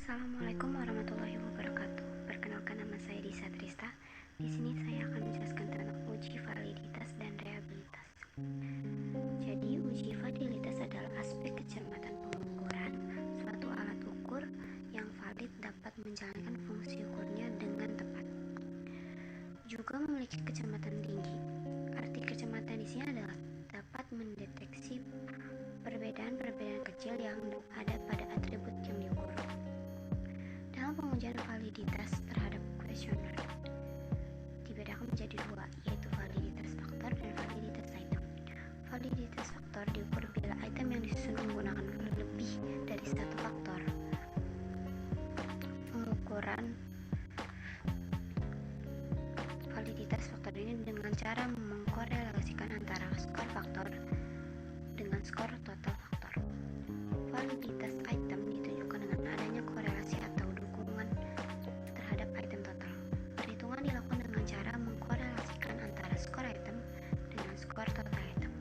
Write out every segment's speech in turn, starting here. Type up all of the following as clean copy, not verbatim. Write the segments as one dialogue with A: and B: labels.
A: Assalamualaikum warahmatullahi wabarakatuh. Perkenalkan, nama saya Disa Trista. Di sini saya akan menjelaskan tentang uji validitas dan reliabilitas. Jadi, uji validitas adalah aspek kecermatan pengukuran suatu alat ukur yang valid dapat menjalankan fungsi ukurnya dengan tepat. Juga memiliki kecermatan tinggi. Arti kecermatan di sini adalah dapat mendeteksi perbedaan-perbedaan kecil yang ada pada atribut yang diukur. Dalam pengujian validitas terhadap kuesioner dibedakan menjadi dua, yaitu validitas faktor dan validitas item. Validitas faktor diukur bila item yang disusun menggunakan lebih dari satu faktor. Pengukuran validitas faktor ini dengan cara mengkorelasikan antara skor faktor dengan skor total faktor. Validitas item ditunjukkan dengan adanya korelasi atau dukungan terhadap item total. Perhitungan dilakukan dengan cara mengkorelasikan antara skor item dengan skor total item.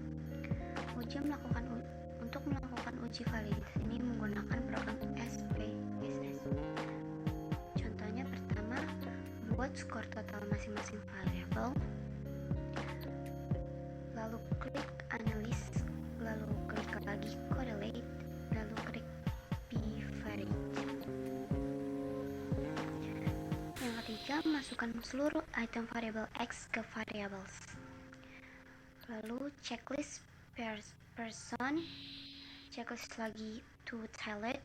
A: Untuk melakukan uji validitas ini menggunakan program SPSS. Contohnya, pertama, buat skor total masing-masing variabel, lalu klik analysis, lalu klik lagi correlate, lalu klik bivariate. Yang ketiga, masukkan seluruh item variabel X ke variables, lalu checklist person, checklist lagi to tiled,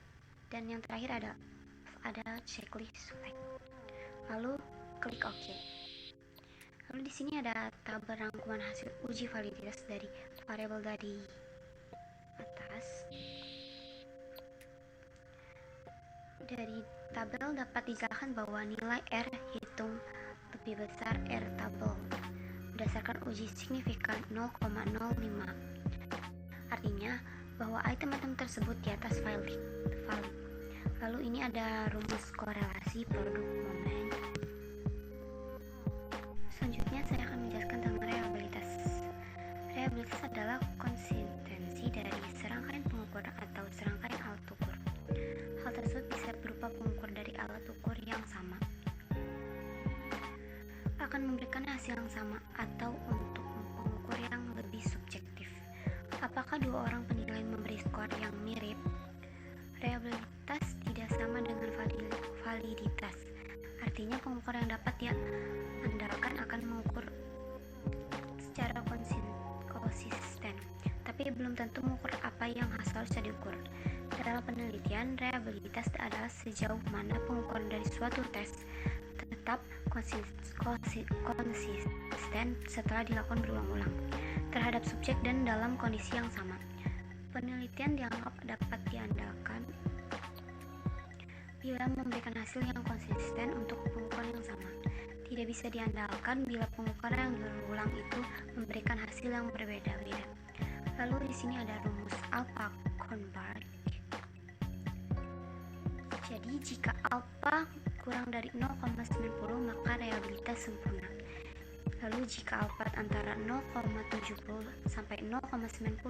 A: dan yang terakhir ada checklist select, lalu klik OK. Lalu di sini ada tabel rangkuman hasil uji validitas dari variabel dari atas. Dari tabel dapat dijelaskan bahwa nilai R hitung lebih besar R tabel berdasarkan uji signifikan 0,05. Artinya bahwa item-item tersebut di atas valid. Lalu ini ada rumus korelasi produk momen. Selanjutnya saya akan menjelaskan tentang reliabilitas. Reliabilitas adalah konsistensi dari serangkaian pengukuran atau serangkaian alat ukur. Hal tersebut bisa berupa pengukur dari alat ukur yang sama akan memberikan hasil yang sama, atau untuk pengukur yang lebih subjektif. Apakah dua orang penilai memberi skor yang mirip? Reliabilitas tidak sama dengan validitas. Artinya pengukur yang dapat diandalkan akan mengukur secara konsisten, tapi belum tentu mengukur apa yang harusnya diukur. Dalam penelitian, reliabilitas adalah sejauh mana pengukuran dari suatu tes tetap konsisten setelah dilakukan berulang-ulang terhadap subjek dan dalam kondisi yang sama. Penelitian dianggap dapat diandalkan bila memberikan hasil yang konsisten untuk pengukuran yang sama. Tidak bisa diandalkan bila pengukuran yang berulang itu memberikan hasil yang berbeda-beda. Lalu di sini ada rumus Alpha-Kornberg. Jadi jika alpha kurang dari 0,90 maka reliabilitas sempurna. Lalu jika alpha antara 0,70 sampai 0,90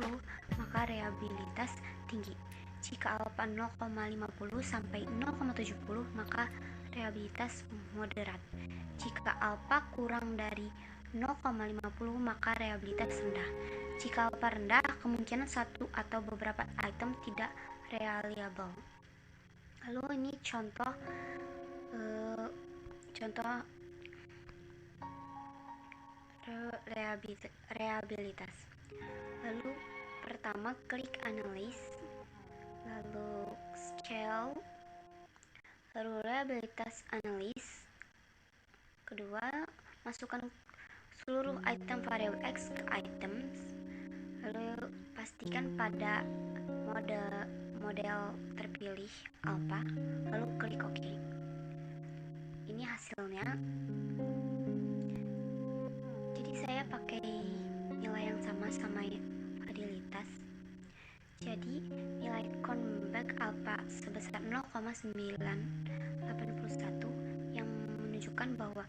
A: maka reliabilitas tinggi. Jika alpha 0,50 sampai 0,70 maka reliabilitas moderat. Jika alpha kurang dari 0,50 maka reliabilitas rendah. Jika alpha rendah, kemungkinan satu atau beberapa item tidak reliable. Lalu ini contoh reliabilitas. Lalu pertama, klik analysis, lalu scale, lalu reliabilitas analysis. Kedua, masukkan seluruh item variabel X ke items, lalu pastikan pada model terpilih alpha, lalu klik OK. Ini hasilnya. Jadi saya pakai nilai yang sama validitas. Jadi nilai Kornberg alpha sebesar 0,981 yang menunjukkan bahwa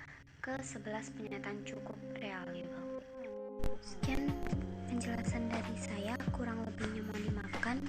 A: ke-11 pernyataan cukup reliable. Sekian penjelasan dari saya, kurang lebihnya mohon dimaafkan.